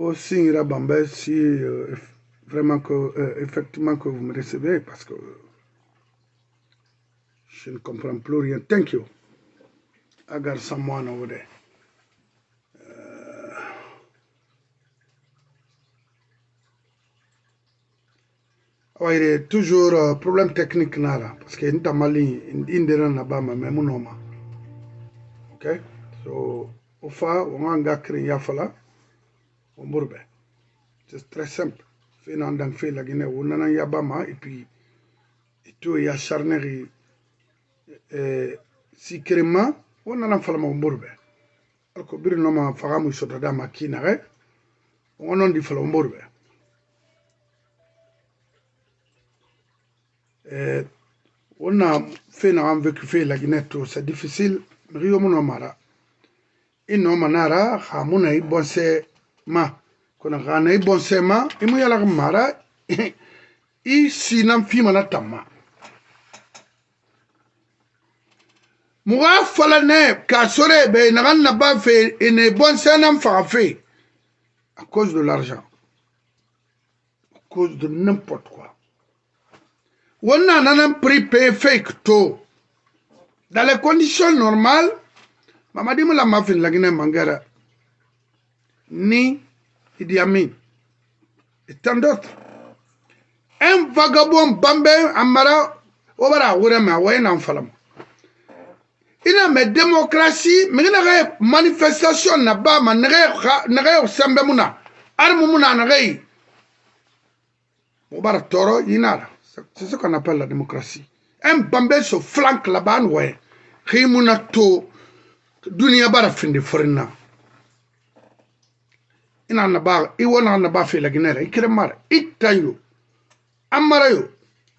Aussi, Bambé, si vraiment que, effectivement que vous me recevez, parce que je ne comprends plus rien. Thank you. I got someone over there. Il y a toujours problème technique là, parce que nous avons là-bas, mais nous n'avons pas. Ok? So, au fait, on a créé Yafala, on bourbe. C'est très simple. Fait dans fait la Guinée, on a Yabama, et puis, et tout, il y a charnerie, si créma, on a un falama on bourbe. Alors que bir no ma fagamu sotada makina, on a dit fala on bourbe. On a fait un vécu la Guinée, c'est difficile, mais Rio Monomara. Ino manara, Hamuna y bonse ma. Kona gana y bonse ma, imu yala mara, I sinam fi manatama. Moura falane, kasore, be nagan na ba fait, et ne bonse nam fait. À cause de l'argent. À cause de n'importe quoi. On a un prix payé fake tôt. Dans les conditions normales, Mama dit la mafin la Guinée Mangara, ni Idi Amin, et tant d'autres. Un vagabond Bambé Amara, Obara, Ourema, Wayen en Falam. Il y a une démocratie, mais il y a une manifestation là-bas, mais il y a une Sambemuna, Armumuna, Nagay. Obara Toro, Inara. C'est ce qu'on appelle la démocratie. Un Bambé se flanque là-bas, ouais. Rimuna to. Dunia bara fin de forina. Ina na ba iwana na ba fe la ginera ikere mara itayo amarayo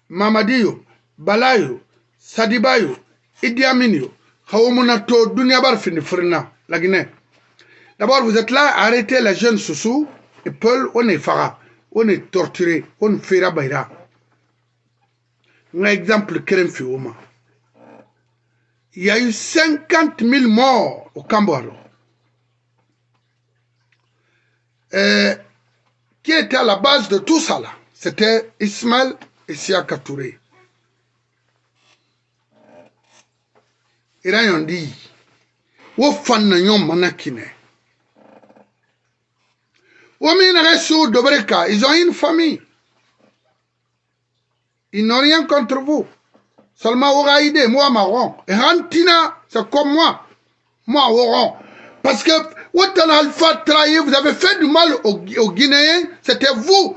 mamadiyo balayo sadibayo Idi Aminio khawmuna to dunia bara fin de forina la Guinée. D'abord vous êtes là arrêtez les jeunes sous et Paul on est fara on est torturé on fera bayra. Un exemple kerem fi oma. Il y a eu 50 000 morts au Cambodge. Qui était à la base de tout ça là? C'était Ismaël Isiaka Touré. Ils ont dit, ils ont une famille. Ils n'ont rien contre vous. Seulement, on a idée, moi, marron. Et Rantina, c'est comme moi. Moi, Oran. Parce que, Ouattan Alpha trahi, vous avez fait du mal aux Guinéens, c'était vous.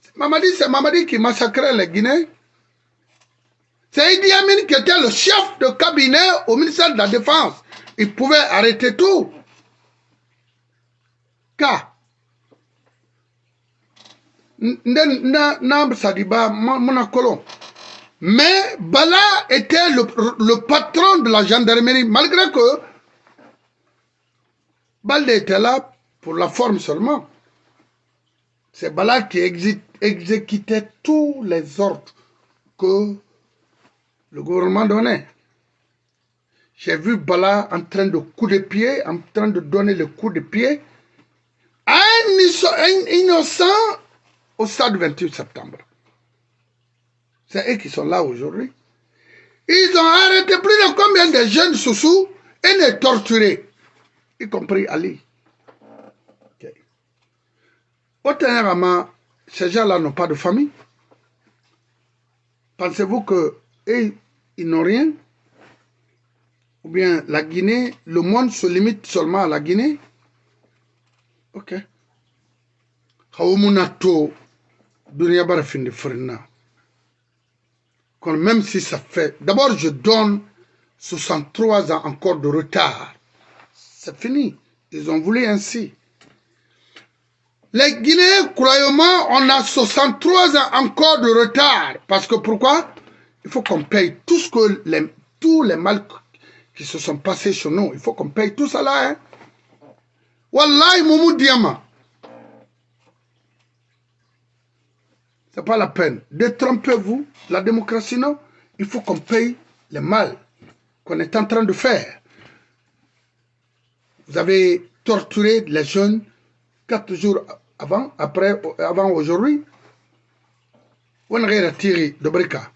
C'est Mamadi qui massacrait les Guinéens. C'est Idi Amin qui était le chef de cabinet au ministère de la Défense. Il pouvait arrêter tout. Car, Sadiba, Monacolon. Mais Bala était le patron de la gendarmerie, malgré que Balde était là pour la forme seulement. C'est Bala qui exécutait tous les ordres que le gouvernement donnait. J'ai vu Bala en train de coup de pied, en train de donner le coup de pied à un innocent au stade 28 septembre. C'est eux qui sont là aujourd'hui. Ils ont arrêté plus de combien de jeunes sous et les torturés, y compris Ali. Okay. Autant ces gens-là n'ont pas de famille. Pensez-vous qu'ils n'ont rien? Ou bien la Guinée, le monde se limite seulement à la Guinée? Ok. Même si ça fait... D'abord, je donne 63 ans encore de retard. C'est fini. Ils ont voulu ainsi. Les Guinéens, croyez-moi, on a 63 ans encore de retard. Parce que pourquoi? Il faut qu'on paye tous les mal qui se sont passés chez nous. Il faut qu'on paye tout ça là. Hein? Wallahi, Moumou Diama. Ce n'est pas la peine. Détrompez-vous. La démocratie, non. Il faut qu'on paye le mal qu'on est en train de faire. Vous avez torturé les jeunes 4 jours avant, après, avant aujourd'hui. On a retiré de Brika.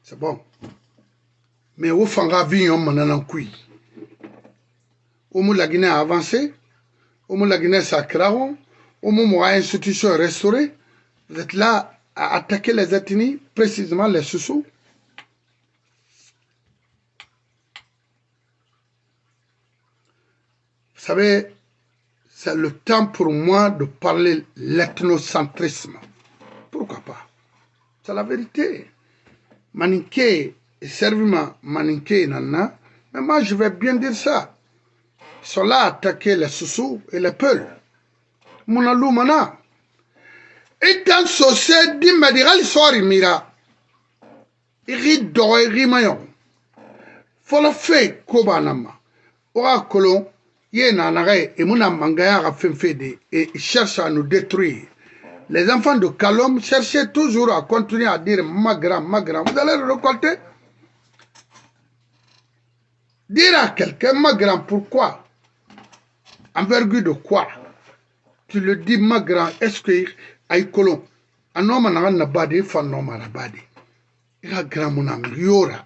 C'est bon. Mais au fond, on a kui. Au moins, la Guinée a avancé. Au moins, la Guinée s'accraron. Au moment où l'institution est restaurée, vous êtes là à attaquer les ethnies, précisément les Soussous. Vous savez, c'est le temps pour moi de parler l'ethnocentrisme. Pourquoi pas? C'est la vérité. Maninké, serviment Maninké, nana. Mais moi, je vais bien dire ça. Ils sont là à attaquer les Soussous et les Peuls. Mounalou mana. Et dans ce société, il sort mira. Il rit d'or, il rit maillon. Faut le faire, Kobanama. Ora Colon, Yenanare et Mouna Mangaya a fait et cherche à nous détruire. Les enfants de Kalom cherchaient toujours à continuer à dire Magra, Magra. Vous allez le récolter? Dire à quelqu'un Magra, pourquoi? Envergure de quoi? Tu le dis Magra, est-ce que Aïe Colon, un homme n'a pas de fan homme à la bade. Il a grand mon ami, Yora.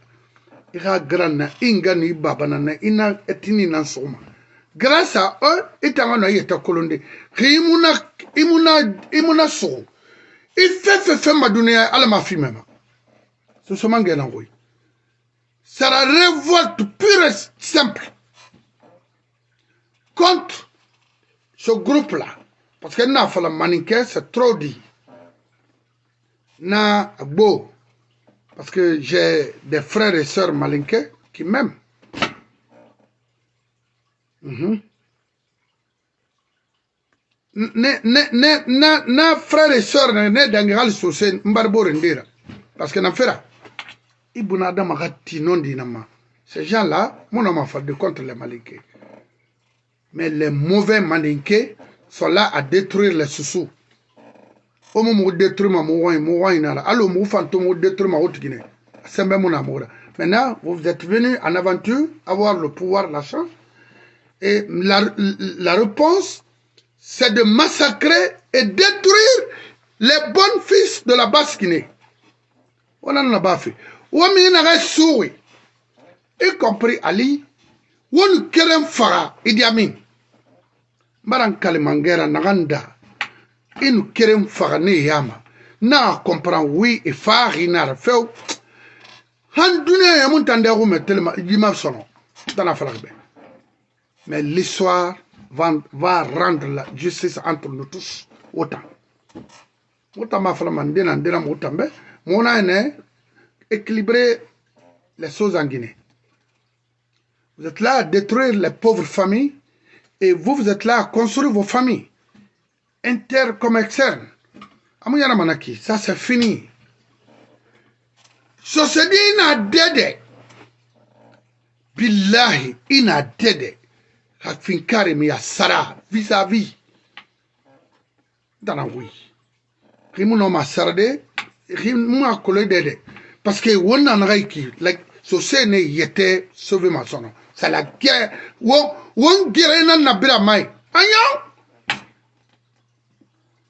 Il a grand na ingani babana ina etini nan soma. Grâce à eux, il t'a envoyé ta colonne. Imuna so. Il fait ma donner à la mafia même. C'est ce mangue d'envoyer. C'est la révolte pure et simple contre ce groupe-là. Parce que n'a pas la maninquée, c'est trop dit. Na beau. Parce que j'ai des frères et sœurs malinqués qui m'aiment. Na frères et sœurs ne dangal sosé mbarbo rendira. Parce que na fera. Ibuna damagati non dinama. Ces gens-là, mon homme a fait de contre les malinqués. Mais les mauvais malinqués sont là à détruire les Soussous. Au moment où détruire ma mouaï, alors mon fantôme détruire ma haute Guinée. C'est même mon amour. Maintenant, vous êtes venus en aventure, avoir le pouvoir, la chance. Et la réponse, c'est de massacrer et détruire les bons fils de la basse Guinée. On en a pas fait. On a souri, y compris Ali, on kerem fara Idi Amin. Maran Kalimangera Naganda. Inu kerem fara ne yama. Na comprend oui et fari na feu. Han dunia ya muntande rume telema yima sono. Dana falakbe. Mais l'histoire va rendre la justice entre nous tous autant. Autant ma flamme dena dena moutambe. Mona ene équilibrer les choses en Guinée. Vous êtes là à détruire les pauvres familles et vous êtes là à construire vos familles. Inter comme externe. Amouyana manaki, ça c'est fini. Société ina dede. Billahi ina dede. Hakfinkari mi asara vis-à-vis. Dana oui. Rimu no ma sarade, rimu akole dede. Parce que wonna naraiki, like société ne yete sauver ma sono. C'est la guerre. Won guerre na nabira mai. Ayan.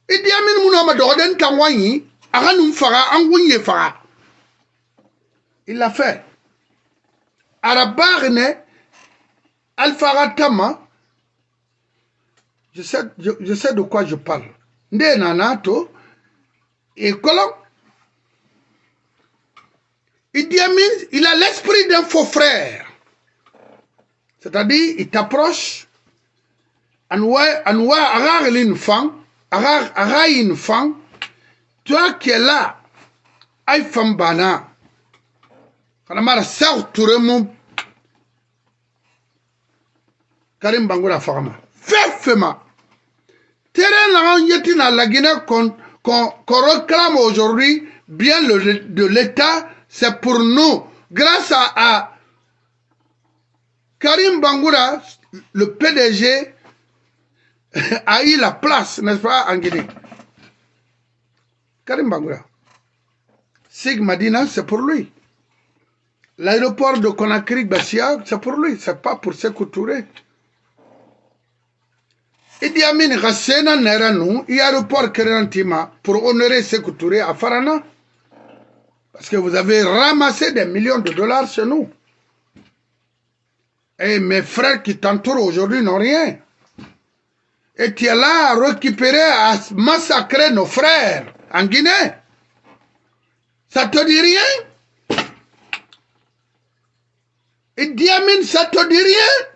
Idi Amin Mounama Doden Kamwanyi, Aranum Fara, Angouye Fara. Il l'a fait. Arabarne, Alfara Tama, je sais de quoi je parle. Nde Nanato, et Colon. Idi Amin, il a l'esprit d'un faux frère. C'est-à-dire, il t'approche, Anoua, Arar une femme, Arar une femme, toi qui es là, aïe femme bana, Kanamara Sao Touremou, Karim Bangoura Farama, fais-moi. Terrain à la Guinée qu'on réclame aujourd'hui, bien de l'État, c'est pour nous, grâce à Karim Bangoura, le PDG, a eu la place, n'est-ce pas, en Guinée. Karim Bangoura. Sig Madina, c'est pour lui. L'aéroport de Conakry, Bassia, c'est pour lui. C'est pas pour Sékou Touré. Idi Amin Rassena Neranou, il y a aéroport Kerentima pour honorer Sékou Touré à Farana. Parce que vous avez ramassé des millions de dollars chez nous. Et mes frères qui t'entourent aujourd'hui n'ont rien. Et tu es là à récupérer, à massacrer nos frères en Guinée. Ça te dit rien? Idi Amin, ça te dit rien?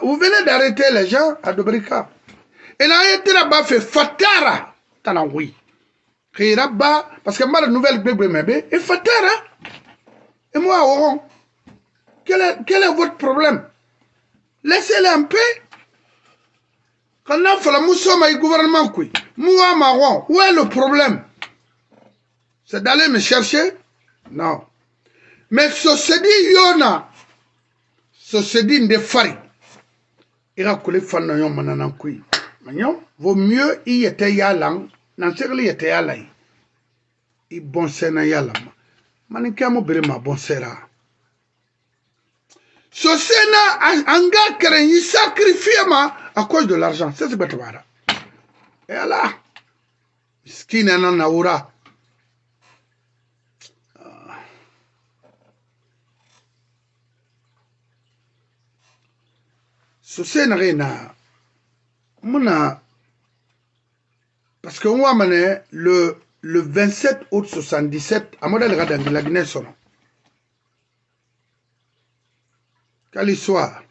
Vous venez d'arrêter les gens à Dobrika. Et là, il y a fait Fatara. Oui. Parce que moi, la nouvelle bébé, et Fatara. Et moi, Oron. Quel est votre problème? Laissez-les en paix. Quand on a fait la mousson, le gouvernement, moi, marron, où est le problème? C'est d'aller me chercher? Non. Mais ce se dit, Yona, ce se dit de Fari. Il a coulé Fanayon Mananakoui. Vaut mieux y était yalang, n'enseigne y était yalay. Il bon sena yalam. Manikamo brema bon sera. Ce Sénat, un gars qui sacrifie à cause de l'argent. C'est ce que tu vois. Et là, skin en naura. Ce Sénat, parce que moi, le 27 août 77, à modèle de la Guinée, quelle histoire?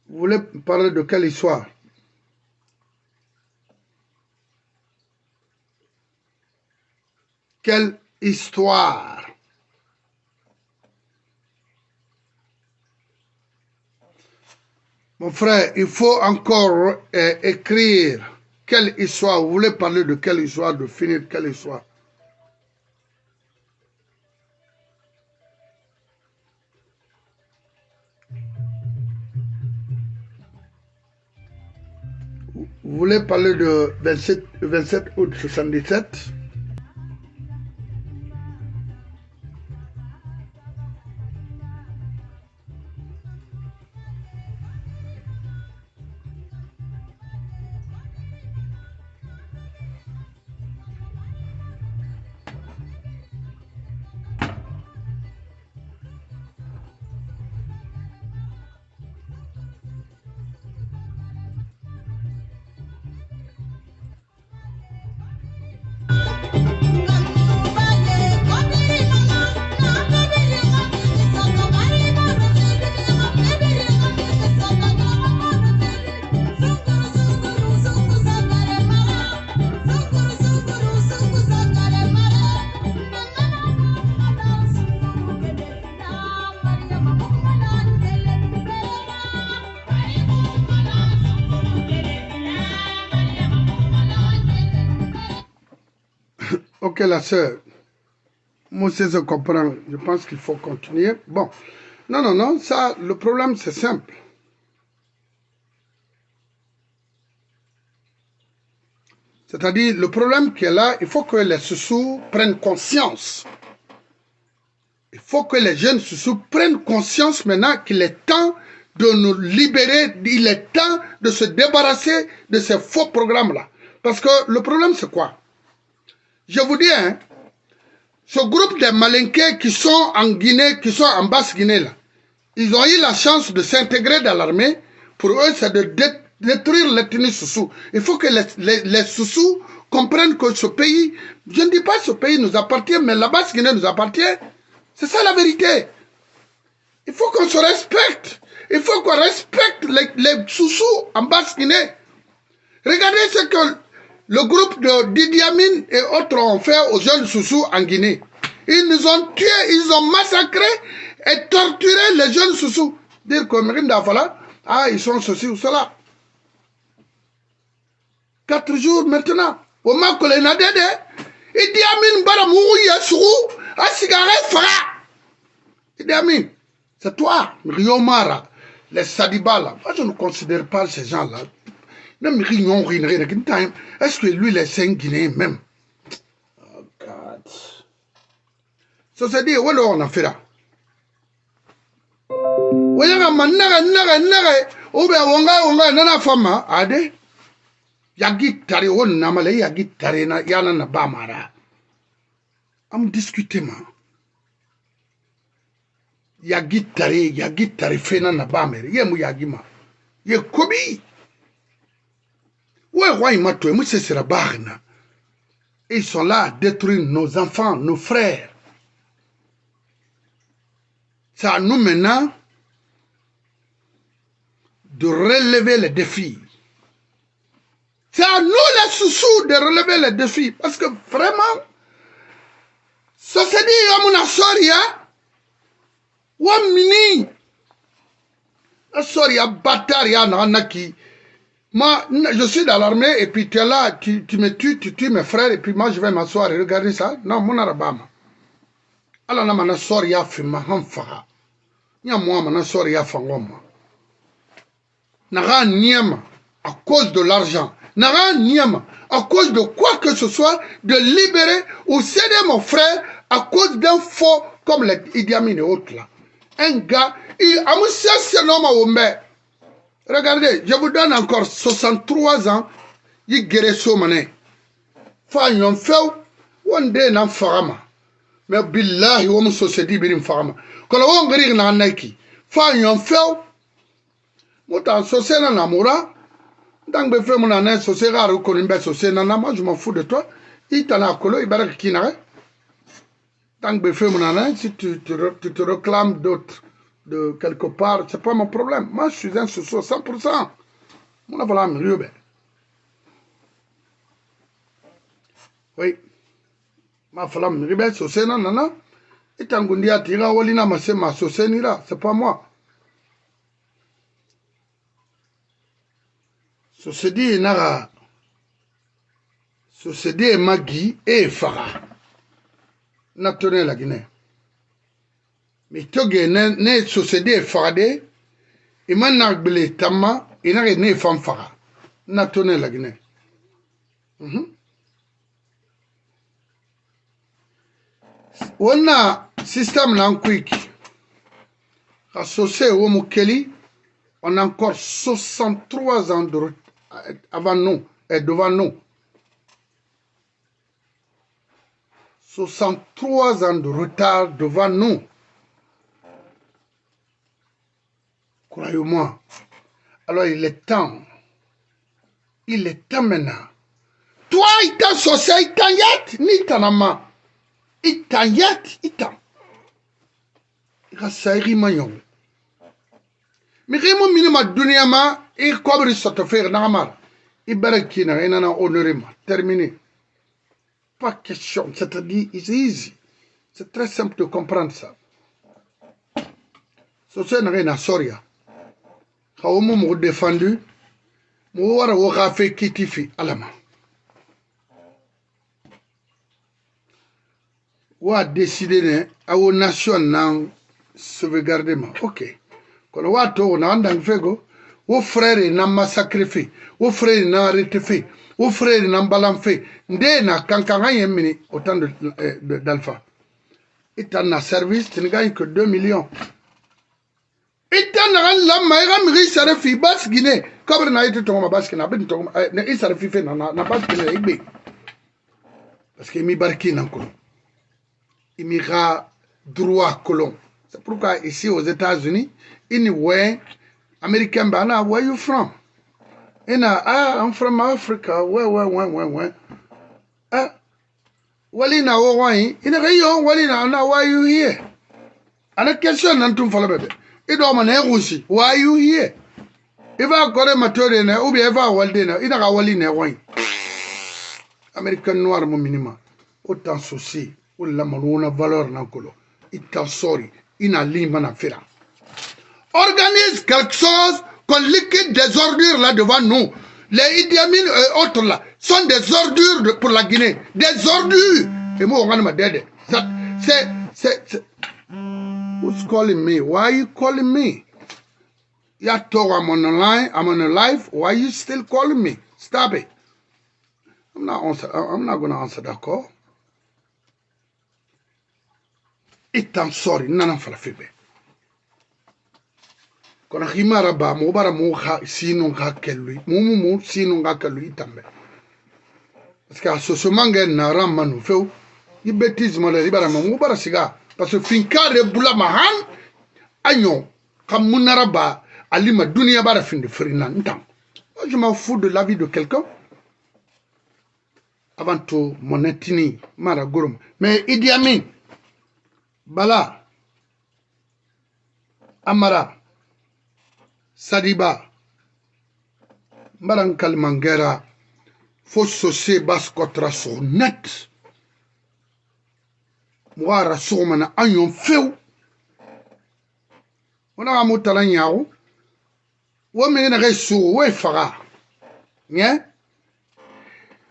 Vous voulez parler de quelle histoire? Quelle histoire? Mon frère, il faut encore écrire quelle histoire. Vous voulez parler de quelle histoire, de finir quelle histoire? Vous voulez parler de 27 août 77? Ok, la sœur, moi je comprends, je pense qu'il faut continuer. Bon, non, ça, le problème c'est simple. C'est-à-dire, le problème qui est là, il faut que les Soussous prennent conscience. Il faut que les jeunes Soussous prennent conscience maintenant qu'il est temps de nous libérer, il est temps de se débarrasser de ces faux programmes-là. Parce que le problème c'est quoi? Je vous dis, hein, ce groupe de Malinqués qui sont en Guinée, qui sont en Basse-Guinée, là, ils ont eu la chance de s'intégrer dans l'armée. Pour eux, c'est de détruire l'ethnie Soussou. Il faut que les Soussous comprennent que ce pays, je ne dis pas que ce pays nous appartient, mais la Basse-Guinée nous appartient. C'est ça la vérité. Il faut qu'on se respecte. Il faut qu'on respecte les Soussous en Basse-Guinée. Regardez ce que le groupe de Idi Amin et autres ont fait aux jeunes Soussous en Guinée. Ils nous ont tués, ils ont massacré et torturé les jeunes Soussous. Dire que Merinda Fala, ils sont ceci ou cela. 4 jours maintenant. Au Makole Nadede, Idi Amin Baramou Yassou, Asigare Fara. Idi Amin, c'est toi, Riomara, les Sadibala. Moi, je ne considère pas ces gens-là. Même est-ce que lui, les Guinéens même? Oh God. Ça se dit, où on a fait là? Oyaga naga ube wonga nana fama ade yagi tari on namale yagi tari na yana na bamara am discuter ma yagi tari fena na bamere ye mu yagi ma ye kobi ouais roi ma toi c'est sera barna ils sont là à détruire nos enfants nos frères c'est à nous maintenant de relever les défis. C'est à nous les sous de relever les défis. Parce que vraiment, ça se dit, on a soria, ou mini, la soria bataria nanaki. Moi, je suis dans l'armée et puis tu es là, tu me tues, tu tues mes frères et puis moi je vais m'asseoir et regarder ça. Non, mon arabama. Alors, on a soria fima hanfara. Nya moi, on a soria fangoma. Naga niama à cause de l'argent. Naga niama à cause de quoi que ce soit, de libérer ou céder mon frère à cause d'un faux comme les Idi Amin et autres là. Un gars, il a un homme à Ombe. Regardez, je vous donne encore 63 ans, il guérit son mané. Fa yon fait, one day nan farama. Mais billahi, on se dit birim farama. Quand on guérit nan naiki, fa yon fait, Mouta sosé na namura, donc be fait mon année sosé rare konimbe sosé na nama, je m'en fous de toi. Il t'en a colo, il barak kinare. Donc be fait mon année, si tu te réclames d'autres de quelque part, c'est pas mon problème. Moi je suis un soso 100%. Mon voilà mieux ben. Oui. Ma femme ribe sosé na nana. Et tangundia tira walina ma sosé nira, c'est pas moi. Société nara, société magi et fara, natonne la Guinée. Mais toge ne société farade, et man nagbele tama, et n'a ne femme fara, natonne la Guinée. On a système nankwik, associé au Mukeli, on a encore 63 ans de avant nous et devant nous. 63 ans de retard devant nous. Croyez-moi. Alors il est temps. Il est temps maintenant. Toi, il t'a saucé, il t'a yat, ni tanama. Il t'a yat, il t'a. Il a saïri mayon. Mais vraiment, minima dunyama, et comme il s'est fait namar. Il barakina, il en a honoré, terminé. Pas question, c'est-à-dire, c'est easy. C'est très simple de comprendre ça. C'est n'a rien à soria. Quand on m'a défendu, on a fait kitifi à la main. On a décidé à une nation de sauvegarder. Ok. Quand on a tout, on a un fego. Vos frères n'ont massacré fait, vos frères n'ont arrêté fait, vos frères n'ont balancé fait. Ndena kankanga yemini autant d'alpha. Et t'en as service, tu ne gagnes que 2 millions. Et t'en as la maïra miri sarefi bas Guinée. Comme n'a été ton bas Guinée, ben ton ne sarefi fait na bas Guinée igbe. Parce qu'il m'y barquine encore. Il m'y droit colon. C'est pourquoi ici aux États-Unis, anyway. American Bana, where you from? I'm from Africa. Where? Walina Hawaii. In a rayon, Walina, now why are you here? And a question Nantum Falabe. It all man Rusi. Why are you here? If I got a material, Ubi ever Waldina, in a Walina wine. American Noir minima. Autant souci, ou la malona valeur nancolo. It tell sorry, in a limana fera. Organise quelque chose qu'on liquide des ordures là devant nous. Les Idi Amin et autres là sont des ordures pour la Guinée. Des ordures. Et moi, on m'a dit, c'est... Who's calling me? Why are you calling me? Yeah, talk, I'm on the line, I'm on a live. Why are you still calling me? Stop it. I'm not going to answer that call. I'm sorry. None of the kona khimara ba mo bara mo kha sinu kha kelui mo sinu kha kelui tambe parce que so so manga na ramanu feu i bêtise mo le bara mo bara siga parce que finkare bula mahan agnon kam munara ba alima dunia bara fin de frina ntam je m'en fous de la vie de quelqu'un avant tout mon etini mara gorom mais Idi Amin bala Amara Sadiba Mbaran Kalmangera faut saucer basse contre son net Mwara soumana agnon feu on a mutala nyaou ou mais na resou ou fara bien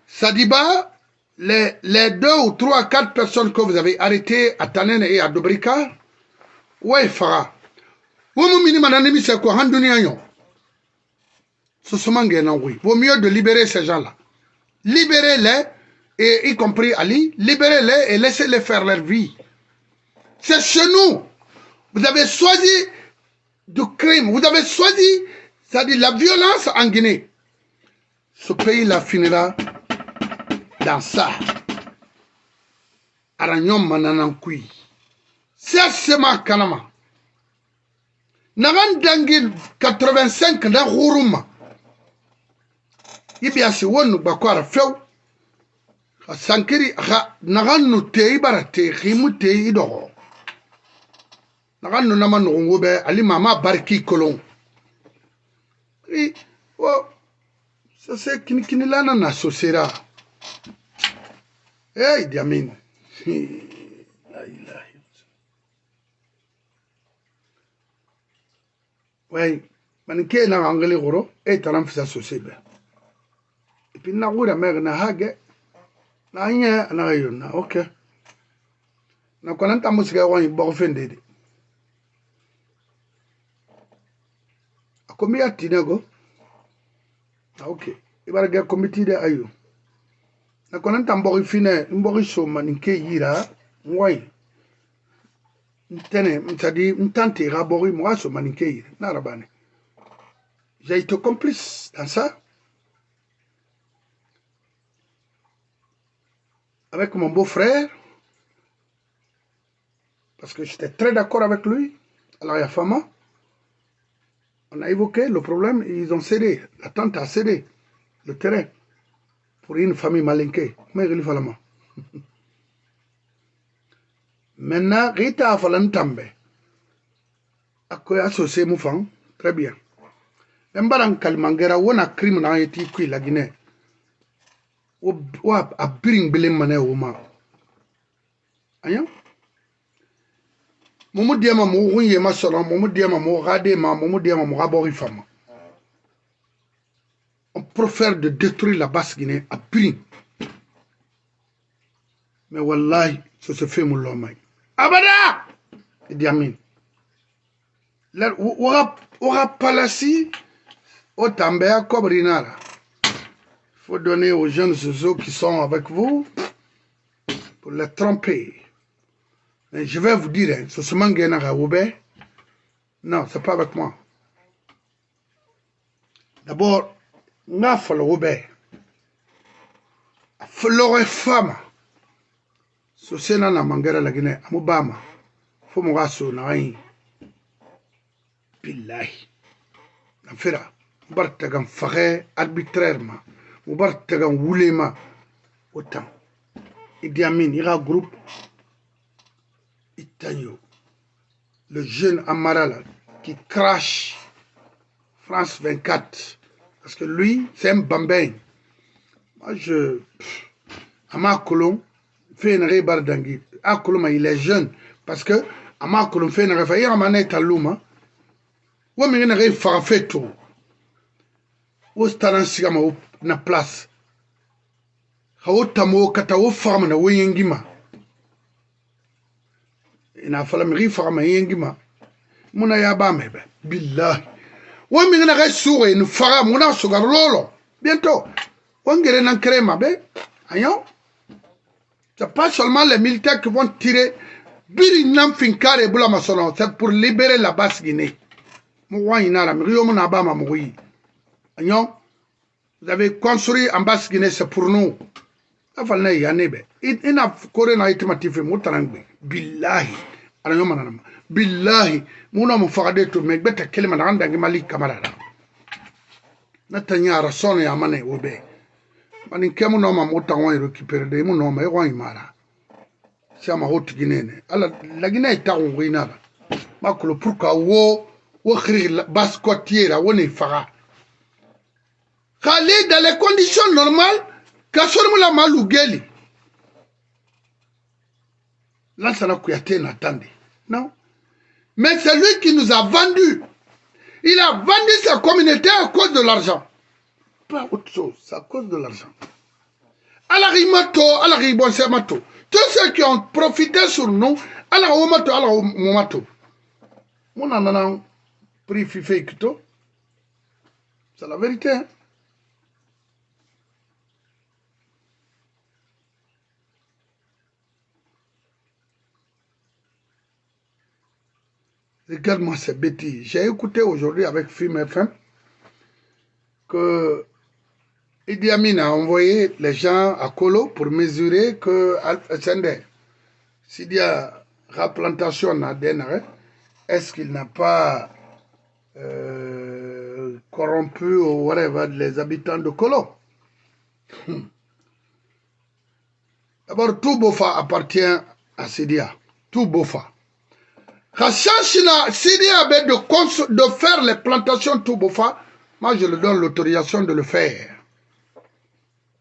Sadiba les 2 ou 3 4 personnes que vous avez arrêtées à Tanen et à Dobrika ou fara ou mon minimum d'ennemis c'est quoi handuni agnon ce sont oui vaut mieux de libérer ces gens-là libérez-les et y compris Ali, libérez-les et laissez-les faire leur vie. C'est chez nous. Vous avez choisi du crime. Vous avez choisi, c'est-à-dire la violence en Guinée. Ce pays-là finira dans ça. Aranyom mananankui. C'est ma kanama. Nagan dangil 85 dans Hourouma. Ibiasi wonu bakwara feu. Sankiri naganu te barate khimu te ido naganu namanu ngobe ali mama barki kolon et oh ça c'est kini lana na sosera eh Idi Amin la ilaha ouais manike na anglais goro et taram fisa sosebe et puis na gura mer na hage na nya na yona okay na konanta musika wani bo fendede akomi atinego okay ibarga committee de ayo na konanta mbo fine mbo soma ninke yira ngwai ntene mtadi mtante rabori moi soma ninke yira na rabane j'ai été complice dans ça avec mon beau-frère, parce que j'étais très d'accord avec lui, alors il y a Fama, on a évoqué le problème, ils ont cédé, la tante a cédé le terrain pour une famille malinquée, mais il fallait moi. Maintenant, Rita a fallu tomber. À quoi associer Moufang, très bien. Même dans Kalimangera, on a crime dans la Guinée. Ou a bring billing mané ou ma ayan momu diama mo hunye ma solo momu diama mo rade ma momu diama mo rabori fama on préfère de détruire la basse Guinée à bring mais wallahi ça se fait mon lomay abada Idi Amin la ora palasi o tambea kobrinara. Il faut donner aux jeunes zouzous qui sont avec vous pour les tromper. Mais je vais vous dire, ce sont Manguena Oube. Non, ce n'est pas avec moi. D'abord, il faut le Oube. Il faut le femme. Ce c'est là Mangera la Guinée. Amubama. Il faut me rassurer. Naï. Billahi. Nafira. Bartagam Faré arbitrairement. Ou bartagan Woulema. Autant. Idi Amin, il y a un groupe. Itanyo. Le jeune Amara qui crache France 24. Parce que lui, c'est un bambin. Moi, Ama Kolon fait une rébardangui. Akoloma, il est jeune. Parce que Ama Kolon fait une réfaille. Il y a un manet à l'homme. Ou il y a une réfaille tout. Ou est-ce que na place. Hautamo kata wo fama na weyengima. Ina fala mi fama yengima. Muna ya ba mebe. Billahi. Wa mi na ga soure ni fara muna sugar lolo. Bientôt. Wangere nan crema be. Ayon. C'est pas seulement les militaires qui vont tirer. Biri nam finkare bula masono. C'est pour libérer la basse Guinée. Vous avez construit en basse Guinée, c'est pour nous. Ina kore na itimatif mutarangbe billahi aranyo mananama billahi muna mufagade to megbeta kelima na anda mali kamara natanya rasone ya mane obe mani kemu no ma mutanwa récupérer de mu no ma ywa imara chama hot ginene ala la Guinée ta ngwina makolo pourquoi wo khiri bas côtière woni faga khali dans les conditions normales kasormula malugeli Lansana Kouyaté n'attendait. Non. Mais c'est lui qui nous a vendu. Il a vendu sa communauté à cause de l'argent. Pas autre chose, c'est à cause de l'argent. Alarimato, Alaribonsemato. Tous ceux qui ont profité sur nous, Alaromato, Alaromato. Mon ananan, prix Fifé Kito. C'est la vérité. Hein? Regarde-moi ces bêtises. J'ai écouté aujourd'hui avec Film FM que Idi Amin a envoyé les gens à Kolo pour mesurer que s'il y a replantation à Denare, est-ce qu'il n'a pas corrompu ou whatever les habitants de Kolo? D'abord, tout Bofa appartient à Sidia. Tout Bofa. Sidia avait de faire les plantations tout Bofa, moi je lui donne l'autorisation de le faire.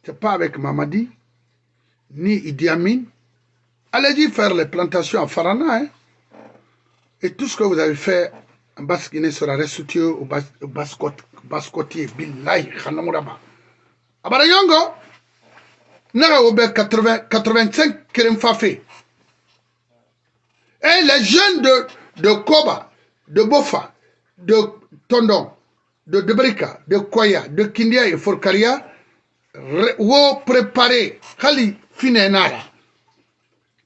C'est pas avec Mamadi, ni Idi Amin. Allez-y faire les plantations à Farana. Hein? Et tout ce que vous avez fait en Basse-Guinée sera restitué au Basse-Côtier. Billahi, Khanamuraba. Abarayongo, Nara Obe 85 Keremfafé. Et les jeunes de Koba, de Bofa, de Tondon, de Debrika, de Koya, de Kindia et Forkaria, ont préparé, Khali Finenara,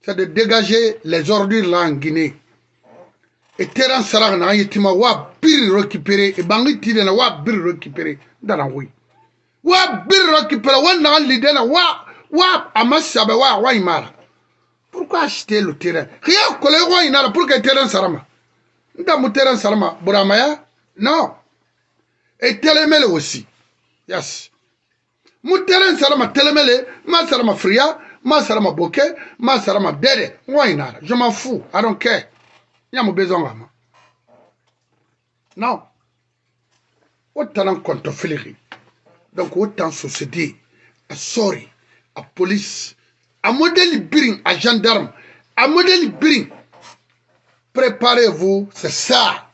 c'est de dégager les ordures là en Guinée. Et Terran Sarah n'a yitima wa bir récupéré, et Bangi Tidena wa bir récupéré, dans la rue. Wa bir récupéré, wa n'a l'idée, wa Amasabe wa Imara. Pourquoi acheter le terrain? Rien que le roi il a pour que le terrain sarama. Dans le terrain sarama, Buramaya? Non. Et Télémele aussi. Yes. Mon terrain sarama, Télémele, ma sarama fria, ma sarama bokeh, ma sarama dede. Wainara. Je m'en fous. I don't care. Il y a mon besoin. Non. Autant contre Félix. Donc autant société. Sorry. À police. À modèle biring, à gendarme, à modèle biring, préparez-vous, c'est ça.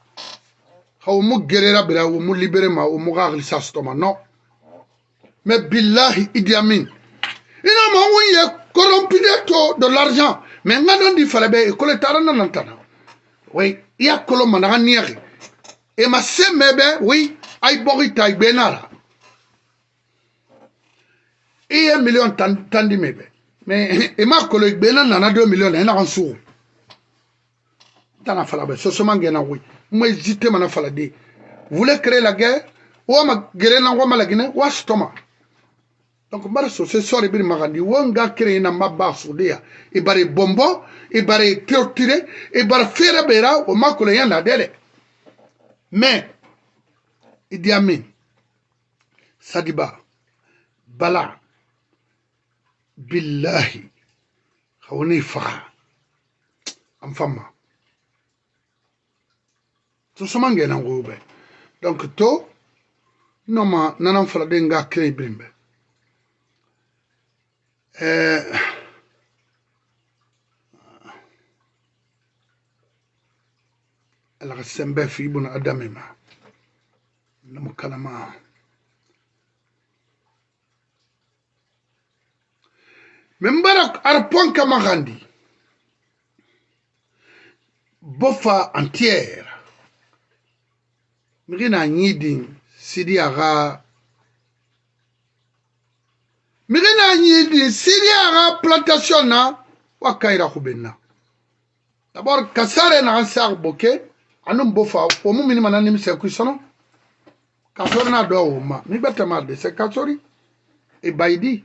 Ou mou guerrera bira, ou mou libérer ma, ou mou gagli sa stoma, non. Mais billahi Idi Amin. Il a m'envoyé corrompu de l'argent. Mais maintenant, il fallait bien, il fallait t'arrêter n'entendre. Oui, il y a colom manara niari. Et ma sème, oui, aïe borita, aïe benara. Il y a 1 million tandi mebe. Mais et ma collègue Benan en a 2 millions, elle a un sou. Dans la falabe, ce sont les oui. Moi, j'étais dans la falade. Vous voulez créer la guerre? Ou ma guerre n'a pas la Guinée? Ou stoma. Donc, c'est ça, les Birmagandi. Ou un gars créé dans ma base, il va bombo, il va torturer, il va faire bera, ou ma collègue en a délai. Mais, Idi Amin, Sadiba, Bala, Billahi, khawni fa am fama to somange na ngobe donc to noma nanam fala de nga krey brimbe ala sembe fi bun adamima namu kalama Membarak arpon kamagandi. Bofa entière. Mirina nyidin Sidi Ara. Mirina nyidin Sidi Ara plantation na wakaira kubena. D'abord Kassare na ansar boke anum bofa o mu minima na nim se kusono kasori na do wo ma mi betama de se kasori et Baïdi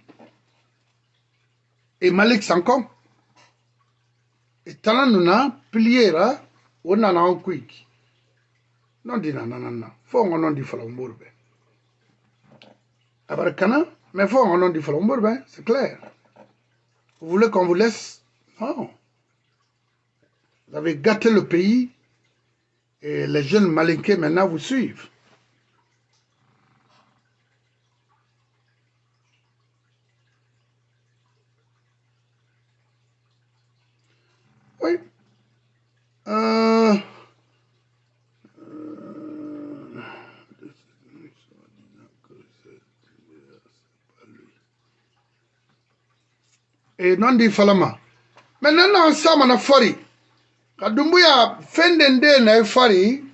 et Malik Sankom et talanuna pliera wona na quick non di na fo non di fala mburbe abarkana mais fo non di fala mburbe c'est clair. Vous voulez qu'on vous laisse? Non. Vous avez gâté le pays et les jeunes malinqués maintenant vous suivent. Oui. Et non di falama. Maintenant ensemble na fari. Kadumbuya fendende na fari.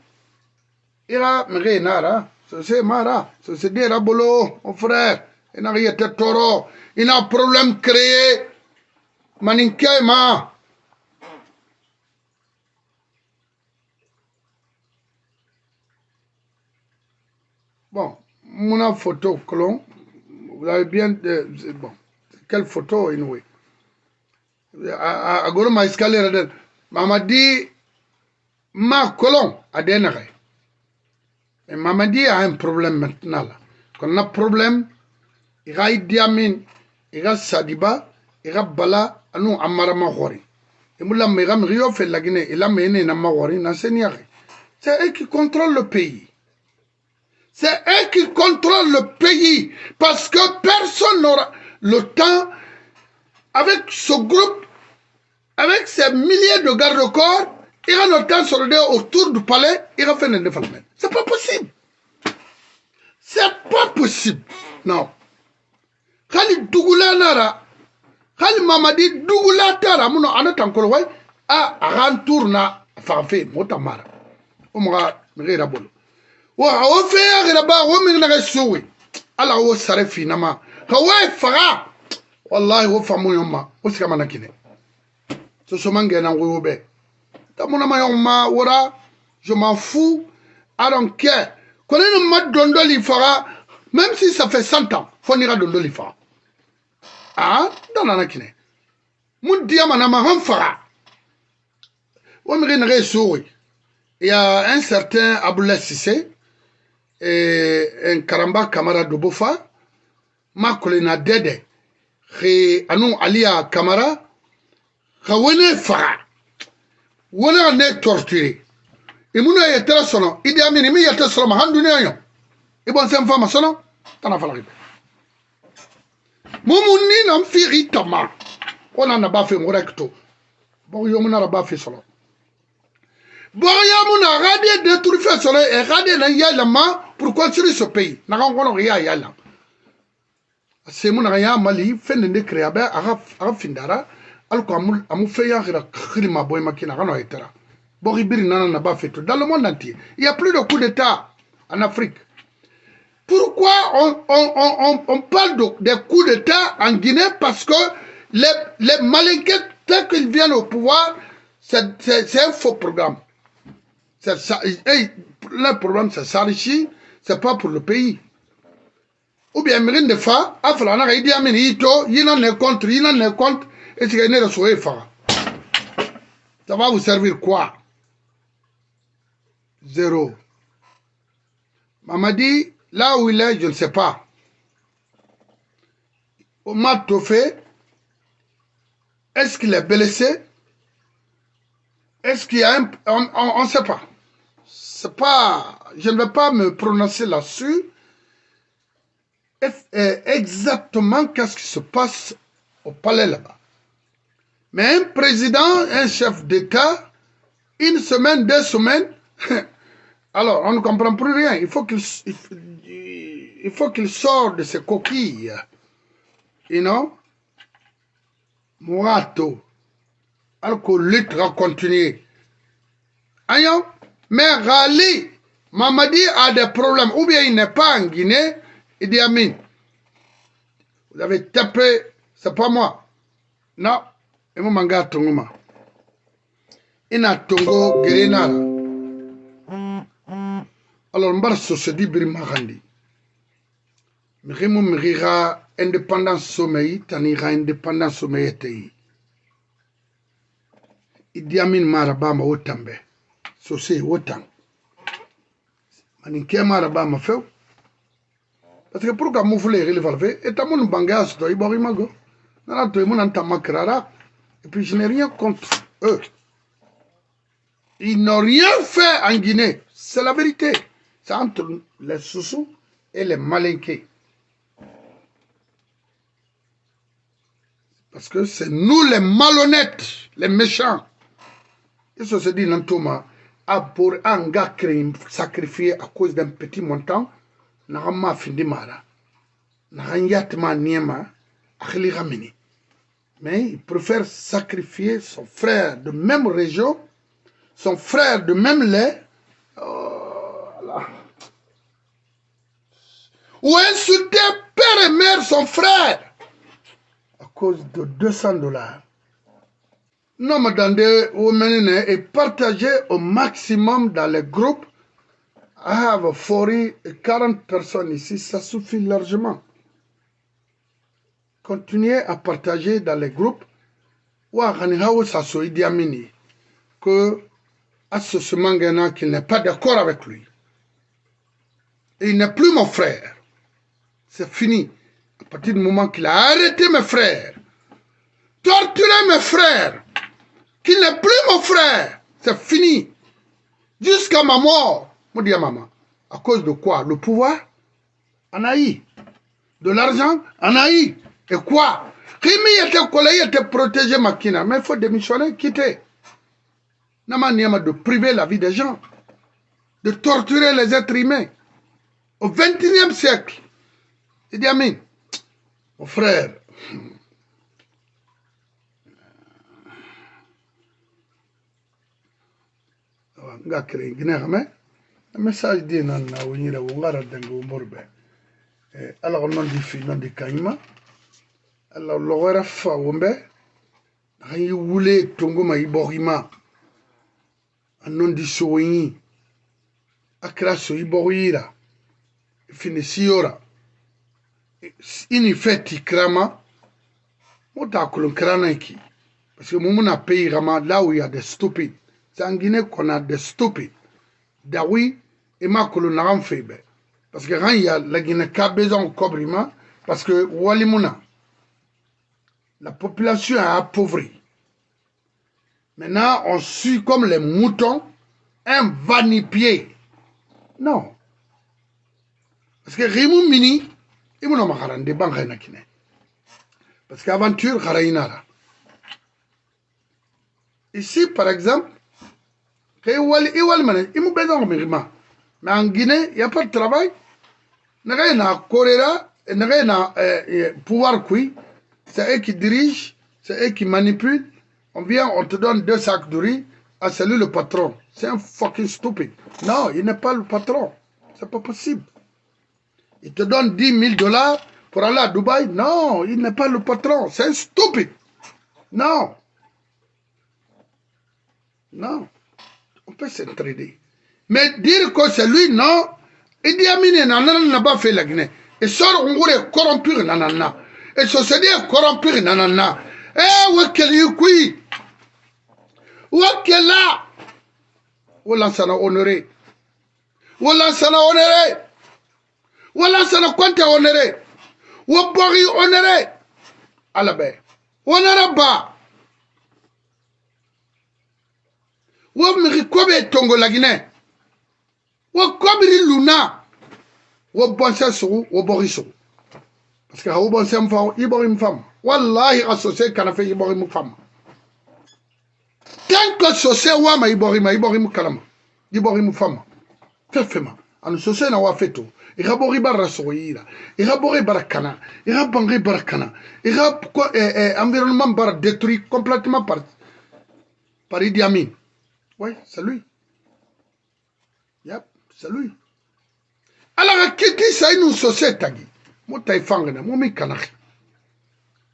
Ira mre nara. C'est mara. C'est des rabolo, mon frère. Il n'a rien de toro. Il a un problème créé. Maninke ma. Bon, mon photo colon. Vous avez bien bon. Quelle photo anyway? A goro ma escalier den. Mamadi ma colon a dénéré. Et Mamadi a un problème maintenant là. Quand on a un problème, il y a Idi Amin, il y a Sadiba, il y a Bala, anu Amara Mahori. Et moula Megam Rio fait la Guinée, il a mené na Mahori, na Seigneur. C'est eux qui contrôlent le pays. C'est eux qui contrôlent le pays. Parce que personne n'aura le temps, avec ce groupe, avec ces milliers de gardes-corps, il y a le temps sur le autour du palais, il va faire un développement. C'est pas possible. C'est pas possible. Non. Khali Dougoula Nara, Khali Mamadi Dougoula Tara, Mouno Anatankolo, Arantourna, Farfé, Motamara. Omra, Mirabolo. Wa ofe agiraba wo mi na suwi ala wo sare finama ka wa fara wallahi wo famu yoma o sika manakine so mange na wo be tamuna ma yoma wora je m'en fous, I don't care. Connais le mat dondoli fara même si ça fait 100 ans faut nira dondoli fara ah dans la nakine mun diama na ma han fara wo mi na suwi il y a un certain Aboulaye Cissé et un Karamba Kamara de Bofa, ma colina dede, anu Alia Kamara, Kawene Fara, Wona ne torturé. Et Mouno yetera sono, Idi Amin, mi yetera sono, Handuneyo. Et bon, c'est une femme sono, t'en as fallu. Moumouni n'en fit ritama. On en a pas fait mon recto. Bon, yomuna n'a pas fait solo. Boryamuna radé de tout faire soleil et radé na yalama pour construire ce pays. Na rencontre rien yala. C'est mon rien Mali fait de créer à findara alors amu fait ya khirima boy makina rano etera. Boribiri nana na ba fait tout dans le monde entier. Il y a plus de coups d'état en Afrique. Pourquoi on parle des coups d'état en Guinée parce que les Malinqués dès qu'ils viennent au pouvoir c'est un faux programme. Le problème, c'est s'enrichir, c'est pas pour le pays. Ou bien, Mérine de Fa, Aflana, Idi Amin, il en est contre, et c'est qu'il y a une Fa. Ça va vous servir quoi? Zéro. Mamadi, là où il est, je ne sais pas. Au Matofé, est-ce qu'il est blessé? Est-ce qu'il y a un... On ne sait pas. C'est pas... Je ne vais pas me prononcer là-dessus. Exactement qu'est-ce qui se passe au palais là-bas. Mais un président, un chef d'État, une semaine, 2 semaines, alors on ne comprend plus rien. Il faut qu'il sorte de ses coquilles. You know? Mourato. Alors que lutte va continuer. Aïe, mais Rali, Mamadi a des problèmes. Ou bien il n'est pas en Guinée, il dit Amin. Vous avez tapé, c'est pas moi. Non, et mon manga Tongoma. Il a Tongo Guérinara. Alors mbar société biri magandi miri ga indépendance sommeil tani ga indépendance sommeil tei Idi Amin marabama wotambe société wotan manin ke marabama few parce que pour que moufler il va faire et tamon bangas to ibori mago nana to mon antamakrara et puis je n'ai rien contre eux. Ils n'ont rien fait en Guinée, c'est la vérité. C'est entre les Soussous et les Malinqués. Parce que c'est nous les malhonnêtes, les méchants. Et ça se dit dans Thomas, pour un gars sacrifié à cause d'un petit montant, n'a pas fini mara, n'a rien niema, mais il préfère sacrifier son frère de même région, son frère de même lait, ou insulter père et mère son frère à cause de $200. Non, madame, et partagez au maximum dans les groupes. I have 40 personnes ici, ça suffit largement. Continuez à partager dans les groupes. Que à ce mangana qu'il n'est pas d'accord avec lui. Et il n'est plus mon frère. C'est fini. À partir du moment qu'il a arrêté mes frères, torturé mes frères, qu'il n'est plus mon frère, c'est fini. Jusqu'à ma mort, me dit à maman. À cause de quoi? Le pouvoir? Anaï. De l'argent? Anaï. Et quoi? Rémi était collé, il était protégé, Makina. Mais il faut démissionner, quitter. De priver la vie des gens, de torturer les êtres humains. Au XXIe siècle, Idi Amin, mon frère, un message dit non, alors non di fi non di kaima, alors l'horreur fa wombe, rien voulait tongo ma iborima. Non di soigni akra so iborira finisiora ini feti krama mota kulun krana ki parce que mon pays rama là où il y a des stupides c'est en Guinée qu'on a des stupides dawi et ma kulun ram febe parce que quand il y a la Guinée qui a besoin de cobrima parce que walimuna la population a appauvri. Maintenant, on suit comme les moutons un vanipié. Non. Parce que Rimou Mini, il m'a dit que je ne parce qu'aventure, ici, par exemple, il m'a besoin de Mirima. Mais en Guinée, il n'y a pas de travail. Il n'y a rien à choléra, il n'y a rien à pouvoir. C'est eux qui dirigent, c'est eux qui manipulent. On vient, on te donne 2 sacs de riz. Ah, c'est lui le patron. C'est un fucking stupide. Non, il n'est pas le patron. C'est pas possible. Il te donne $10,000 pour aller à Dubaï. Non, il n'est pas le patron. C'est un stupide. Non. Non. On peut s'entraider. Mais dire que c'est lui, non. Idi Amin n'a pas fait la Guinée. Et sort on voulait corrompre nanana. Et société corrompre nanana. Eh, ouais, quel est Wakela wala sana honoré wala sana honoré wala sana kwante honoré wabori honoré alabe honoraba wamri kobe tongo la Guinée wakobri luna wabonsa sou wabori sou parce que wabonsa mfa ibori mfam wallahi associé kana fe ibori mfam. Tant que Sosé Wama Iborim Kalama, Iborim Fama, Fefema, and Sosé na Wafeto, Irabori Barasoira, Irabori Barakana, Irabangri Barakana, Irab environnement bar détruit complètement par Idi Amin. Oui, c'est lui. Yep, c'est lui. Alors, qui ça nous Sosé Tagi? Moutai Fangana, Moumi Kanaki.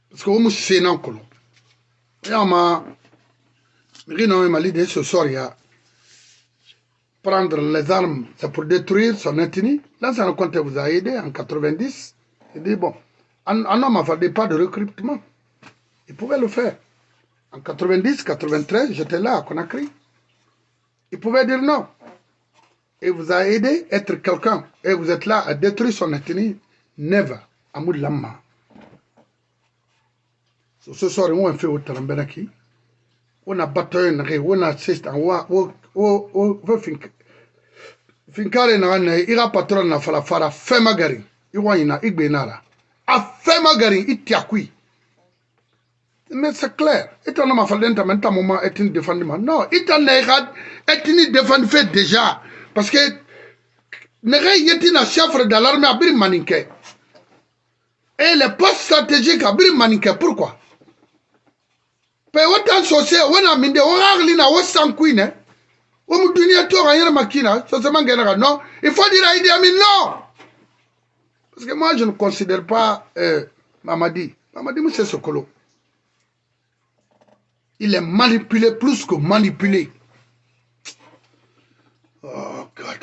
Parce que vous c'est un colon. Yama. Mais non, il m'a dit ce soir, il y a prendre les armes, c'est pour détruire son ethnie. L'ancien Conté vous a aidé en 90. Il dit, bon, un homme ne fallait pas de recrutement. Il pouvait le faire. En 90, 93, j'étais là à Conakry. Il pouvait dire non. Et vous a aidé à être quelqu'un. Et vous êtes là à détruire son ethnie. Never. Amoud Lamma. Ce soir, on a fait au Tarambenaki. On a battu, on a assisté, on a finkare na ne ira patron na fala fara fema gari iwanyina igbenara a fema gari itiakui. Mais c'est clair, étant ma falenta menta moment est une défendement. Non, étant neigad est une défense fait déjà parce que neigad yeti na chef de l'armée abri maninke. Et les postes stratégiques abri maninke pourquoi? Pe autant socié wana minde oragli na wasankui ne. Non, il faut dire à Idi Amin non. Parce que moi, je ne considère pas Mamadi. Mamadi, c'est Sokolo. Il est manipulé plus que manipulé. Oh, God.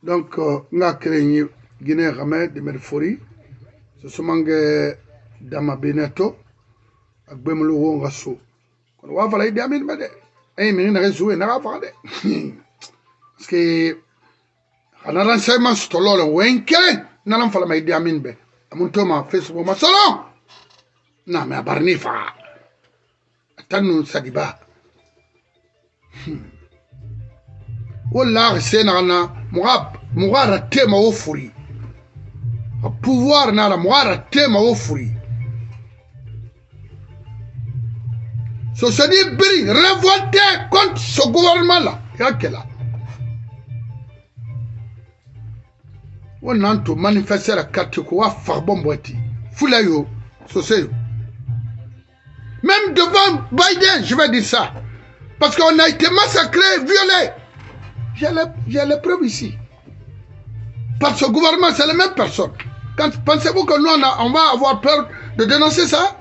Donc, nga créé Guinée Ramé de Merfori, ce sont mange Dama Beneto, ak Bemlo Wonga So. Quand on va faire Idi Amin, mais mais n'a résolu n'a pas fait. Parce que on a renseignement sur le Wenke, n'a pas fait Idi Amin be. Amun Thomas Facebook ma solo. Non mais à Barnifa. Attends Sadiba. Wallah c'est na Moura raté ma offri. A pouvoir na la moura raté ma offri. So se dit bri révolté contre ce gouvernement là. Y'a quel là? On a tout manifesté la carte quoi faire bon boîte. Foulayo, so c'est. Même devant Biden, je vais dire ça. Parce qu'on a été massacré, violé. J'ai les preuves ici. Par ce gouvernement, c'est les mêmes personnes. Pensez-vous que nous, on va avoir peur de dénoncer ça?